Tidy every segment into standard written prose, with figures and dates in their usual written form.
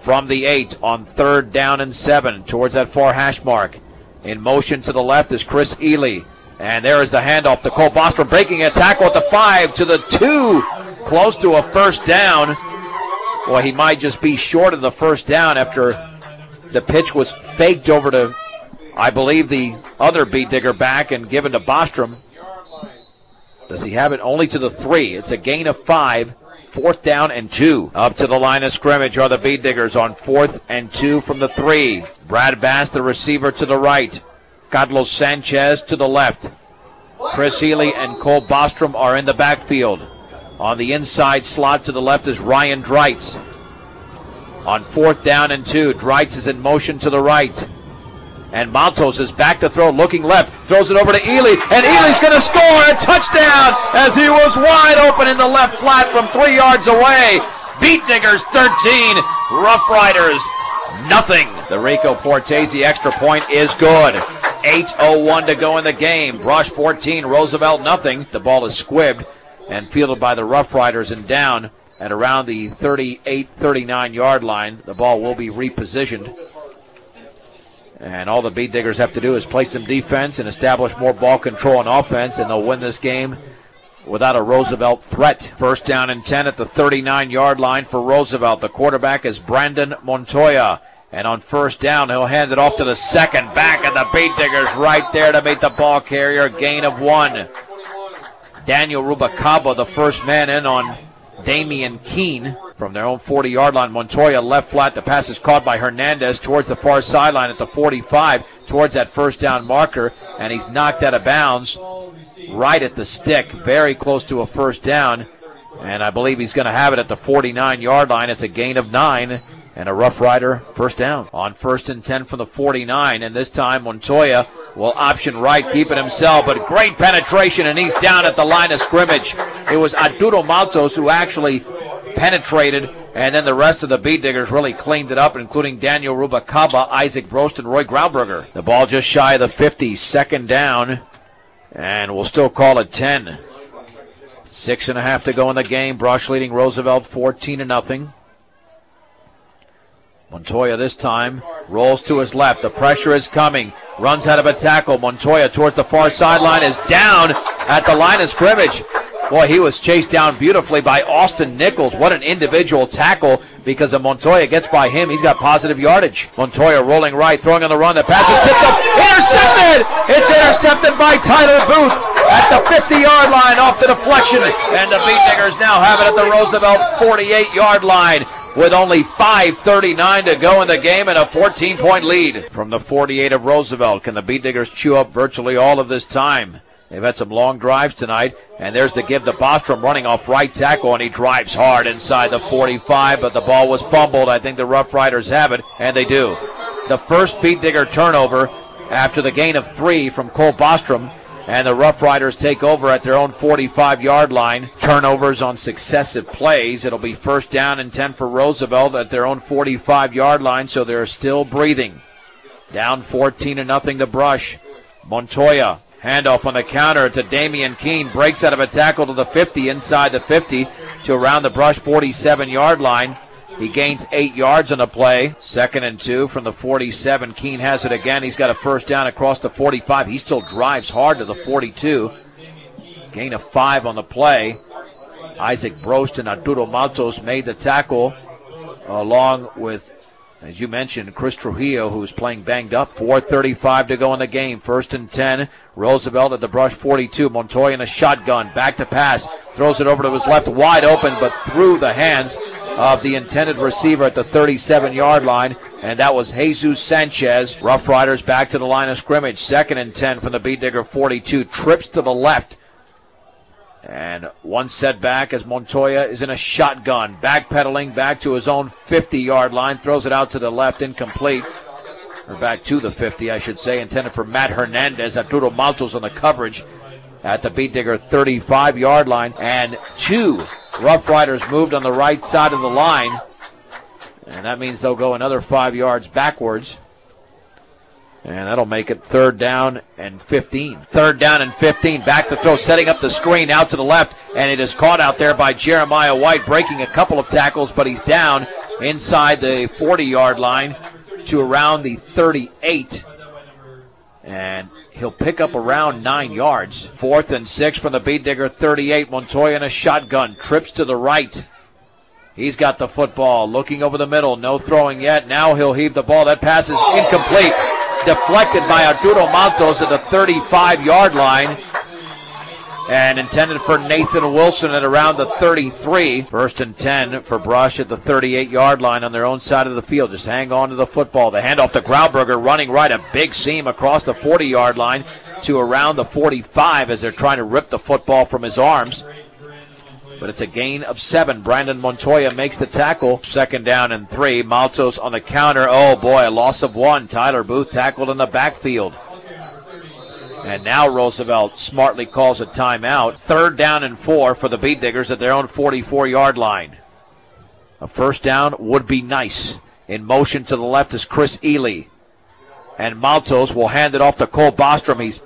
from the 8 on 3rd down and 7 towards that far hash mark. In motion to the left is Chris Ely. And there is the handoff to Cole Bostrom, breaking a tackle at the 5 to the 2. Close to a first down. Well, he might just be short of the first down after the pitch was faked over to, I believe, the other beat digger back and given to Bostrom. Does he have it? Only to the 3. It's a gain of 5. 4th down and 2. Up to the line of scrimmage are the beat diggers on 4th and 2 from the 3. Brad Bass, the receiver, to the right. Carlos Sanchez to the left. Chris Ely and Cole Bostrom are in the backfield. On the inside slot to the left is Ryan Dreitz. On 4th down and 2, Dreitz is in motion to the right. And Matos is back to throw, looking left, throws it over to Ely, and Ely's going to score a touchdown as he was wide open in the left flat from 3 yards away. Beat Diggers 13, Rough Riders nothing. The Rico Portese extra point is good. 8:01 to go in the game. Brush 14, Roosevelt nothing. The ball is squibbed and fielded by the Rough Riders and down at around the 38-39 yard line. The ball will be repositioned. And all the beat diggers have to do is play some defense and establish more ball control on offense, and they'll win this game without a Roosevelt threat. 1st down and 10 at the 39 yard line for Roosevelt. The quarterback is Brandon Montoya. And on 1st down, he'll hand it off to the second back, and the beat diggers right there to make the ball carrier. Gain of 1. Daniel Rubacaba, the first man in on Damian Keene from their own 40-yard line. Montoya left flat. The pass is caught by Hernandez towards the far sideline at the 45, towards that 1st down marker, and he's knocked out of bounds right at the stick, very close to a 1st down, and I believe he's going to have it at the 49 yard line. It's a gain of 9 and a Rough Rider 1st down. On 1st and 10 from the 49, and this time Montoya will option right, keep it himself, but great penetration, and he's down at the line of scrimmage. It was Arturo Maltos who actually penetrated, and then the rest of the beat diggers really cleaned it up, including Daniel Rubacaba, Isaac Brost, and Roy Grauberger. The ball just shy of the 50, 2nd down, and we'll still call it 10. 6.5 to go in the game. Brush leading Roosevelt 14-0. Montoya this time rolls to his left. The pressure is coming. Runs out of a tackle. Montoya towards the far sideline is down at the line of scrimmage. Boy, he was chased down beautifully by Austin Nichols. What an individual tackle, because if Montoya gets by him, he's got positive yardage. Montoya rolling right, throwing on the run. The pass is tipped up. Intercepted! It's intercepted by Tyler Booth at the 50-yard line off the deflection. And the beat diggers now have it at the Roosevelt 48-yard line, with only 5:39 to go in the game and a 14-point lead. From the 48 of Roosevelt, can the beat diggers chew up virtually all of this time? They've had some long drives tonight, and there's the give to Bostrom running off right tackle, and he drives hard inside the 45, but the ball was fumbled. I think the Rough Riders have it, and they do. The first beat digger turnover after the gain of 3 from Cole Bostrom, and the Rough Riders take over at their own 45-yard line. Turnovers on successive plays. It'll be 1st down and 10 for Roosevelt at their own 45-yard line, so they're still breathing. Down 14-0 to Brush. Montoya, handoff on the counter to Damian Keene. Breaks out of a tackle to the 50, inside the 50 to around the Brush 47-yard line. He gains 8 yards on the play. 2nd and 2 from the 47. Keene has it again. He's got a 1st down across the 45. He still drives hard to the 42. Gain of 5 on the play. Isaac Brost and Arturo Maltos made the tackle, along with, as you mentioned, Chris Trujillo, who's playing banged up. 4:35 to go in the game. 1st and 10. Roosevelt at the Brush 42. Montoya in a shotgun. Back to pass. Throws it over to his left, wide open, but through the hands of the intended receiver at the 37-yard line, and that was Jesus Sanchez. Rough Riders back to the line of scrimmage. 2nd and 10 from the beat digger 42. Trips to the left. And one setback as Montoya is in a shotgun. Backpedaling back to his own 50-yard line. Throws it out to the left, incomplete. Or back to the 50, I should say. Intended for Matt Hernandez. Arturo Maltos on the coverage at the beat digger 35-yard line. And 2 Rough Riders moved on the right side of the line. And that means they'll go another 5 yards backwards. And that'll make it 3rd down and 15. 3rd down and 15. Back to throw, setting up the screen out to the left. And it is caught out there by Jeremiah White, breaking a couple of tackles, but he's down inside the 40-yard line to around the 38. And he'll pick up around 9 yards. 4th and 6 from the Beet Digger 38. Montoya in a shotgun. Trips to the right. He's got the football. Looking over the middle. No throwing yet. Now he'll heave the ball. That pass is incomplete. Deflected by Arturo Matos at the 35-yard line. And intended for Nathan Wilson at around the 33. 1st and 10 for Brush at the 38-yard line on their own side of the field. Just hang on to the football. The handoff to Grauberger running right. A big seam across the 40-yard line to around the 45 as they're trying to rip the football from his arms. But it's a gain of 7. Brandon Montoya makes the tackle. 2nd down and 3. Matos on the counter. Oh, boy, a loss of 1. Tyler Booth tackled in the backfield. And now Roosevelt smartly calls a timeout. 3rd down and 4 for the Beet Diggers at their own 44-yard line. A first down would be nice. In motion to the left is Chris Ely. And Matos will hand it off to Cole Bostrom. He's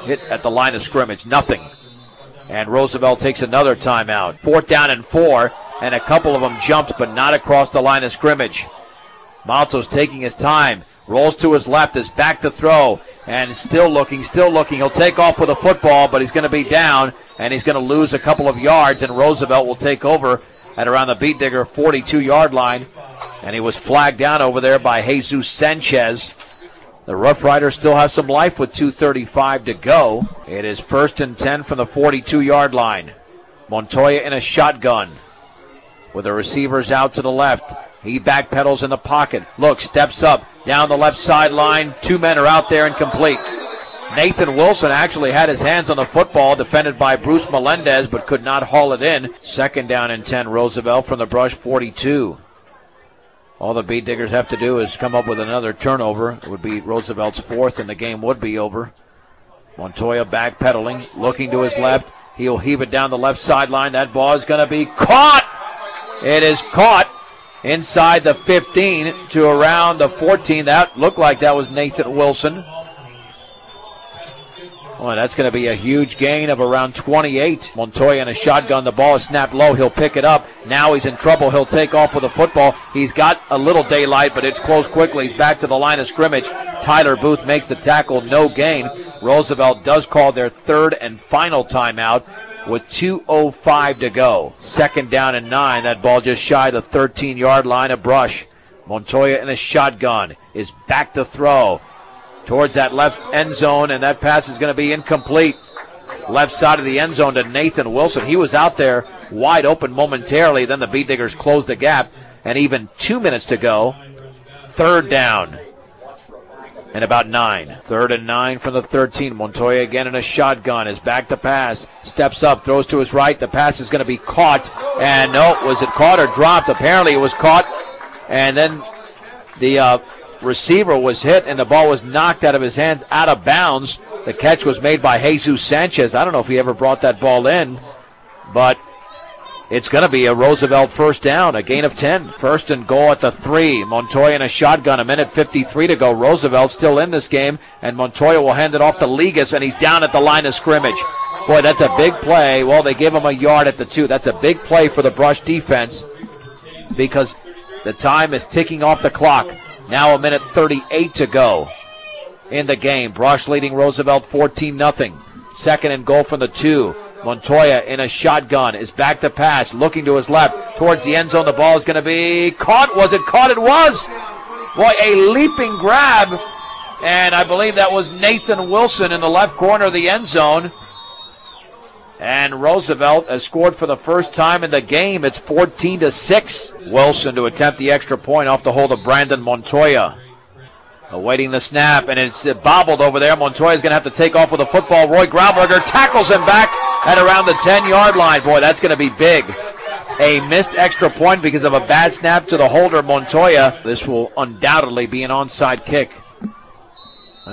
hit at the line of scrimmage. Nothing. And Roosevelt takes another timeout. 4th down and 4. And a couple of them jumped, but not across the line of scrimmage. Matos taking his time. Rolls to his left, is back to throw, and still looking. He'll take off with the football, but he's going to be down, and he's going to lose a couple of yards, and Roosevelt will take over at around the Beet Digger 42-yard line, and he was flagged down over there by Jesus Sanchez. The Rough Riders still have some life with 2:35 to go. It is 1st and 10 from the 42-yard line. Montoya in a shotgun with the receivers out to the left. He backpedals in the pocket. Look, steps up down the left sideline. 2 men are out there incomplete. Nathan Wilson actually had his hands on the football, defended by Bruce Melendez, but could not haul it in. 2nd down and 10, Roosevelt from the Brush 42. All the Beet Diggers have to do is come up with another turnover. It would be Roosevelt's 4th, and the game would be over. Montoya backpedaling, looking to his left. He'll heave it down the left sideline. That ball is going to be caught. It is caught inside the 15 to around the 14. That looked like that was Nathan Wilson. Well, that's going to be a huge gain of around 28. Montoya in a shotgun. The ball is snapped low. He'll pick it up. Now he's in trouble. He'll take off with the football. He's got a little daylight, but it's close quickly. He's back to the line of scrimmage. Tyler Booth makes the tackle. No gain. Roosevelt does call their 3rd and final timeout with 2:05 to go. 2nd down and 9. That ball just shy the 13-yard line of Brush. Montoya in a shotgun is back to throw towards that left end zone, and that pass is going to be incomplete. Left side of the end zone to Nathan Wilson. He was out there wide open momentarily. Then the Beet Diggers closed the gap, and even 2 minutes to go. 3rd down and about 9. 3rd and 9 from the 13. Montoya again in a shotgun, is back to pass. Steps up, throws to his right. The pass is going to be caught. And no, was it caught or dropped? Apparently it was caught. And then the receiver was hit, and the ball was knocked out of his hands out of bounds. The catch was made by Jesus Sanchez. I don't know if he ever brought that ball in, but it's going to be a Roosevelt first down, a gain of 10. 1st and goal at the 3. Montoya in a shotgun, 1:53 to go. Roosevelt still in this game, and Montoya will hand it off to Ligas, and he's down at the line of scrimmage. Boy, that's a big play. Well, they give him a yard at the 2. That's a big play for the Brush defense because the time is ticking off the clock. Now 1:38 to go in the game. Brush leading Roosevelt 14-0. 2nd and goal from the 2. Montoya in a shotgun is back to pass, looking to his left towards the end zone. The ball is going to be caught. Was it caught? It was. Boy, a leaping grab, and I believe that was Nathan Wilson in the left corner of the end zone. And Roosevelt has scored for the first time in the game. It's 14-6. Wilson to attempt the extra point off the hold of Brandon Montoya. Awaiting the snap, and it's bobbled over there. Montoya's going to have to take off with the football. Roy Grauberger tackles him back at around the 10-yard line. Boy, that's going to be big. A missed extra point because of a bad snap to the holder, Montoya. This will undoubtedly be an onside kick.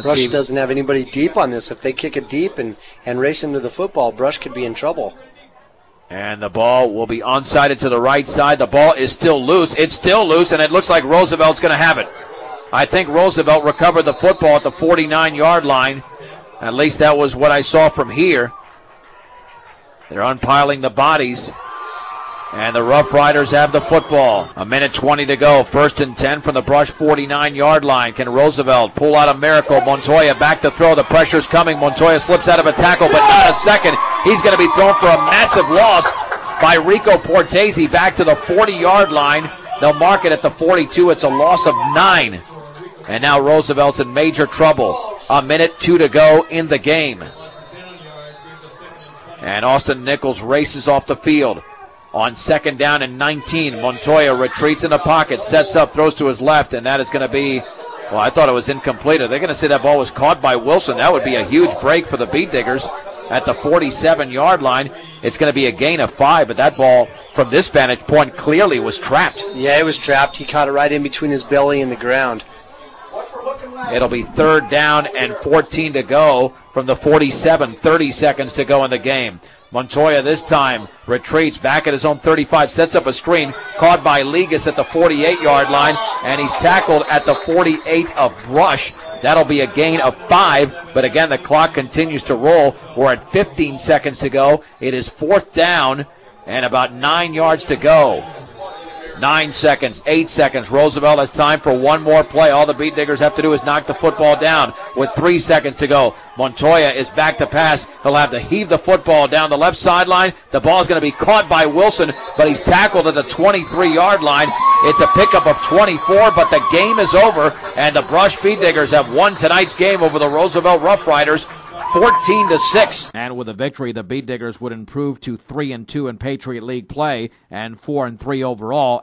Brush doesn't have anybody deep on this. If they kick it deep and race him to the football, Brush could be in trouble. And the ball will be onsided to the right side. The ball is still loose. It's still loose, and it looks like Roosevelt's going to have it. I think Roosevelt recovered the football at the 49-yard line. At least that was what I saw from here. They're unpiling the bodies. And the Rough Riders have the football. 1:20 to go. 1st and 10 from the Brush 49-yard line. Can Roosevelt pull out a miracle? Montoya back to throw. The pressure's coming. Montoya slips out of a tackle, but not a second. He's going to be thrown for a massive loss by Rico Portese back to the 40-yard line. They'll mark it at the 42. It's a loss of 9. And now Roosevelt's in major trouble. 1:02 to go in the game. And Austin Nichols races off the field. On 2nd down and 19, Montoya retreats in the pocket, sets up, throws to his left, and that is going to be, well, I thought it was incomplete. They're going to say that ball was caught by Wilson. That would be a huge break for the Beat Diggers at the 47-yard line. It's going to be a gain of 5, but that ball, from this vantage point, clearly was trapped. Yeah, it was trapped. He caught it right in between his belly and the ground. It'll be 3rd down and 14 to go from the 47, 30 seconds to go in the game. Montoya this time retreats back at his own 35, sets up a screen, caught by Ligas at the 48-yard line, and he's tackled at the 48 of Brush. That'll be a gain of 5, but again, the clock continues to roll. We're at 15 seconds to go. It is 4th down and about 9 yards to go. 9 seconds, 8 seconds. Roosevelt has time for one more play. All the Beat Diggers have to do is knock the football down with 3 seconds to go. Montoya is back to pass. He'll have to heave the football down the left sideline. The ball is going to be caught by Wilson, but he's tackled at the 23-yard line. It's a pickup of 24, but the game is over, and the Brush Beat Diggers have won tonight's game over the Roosevelt Rough Riders, 14-6. And with a victory, the Beat Diggers would improve to 3-2 in Patriot League play and 4-3 overall.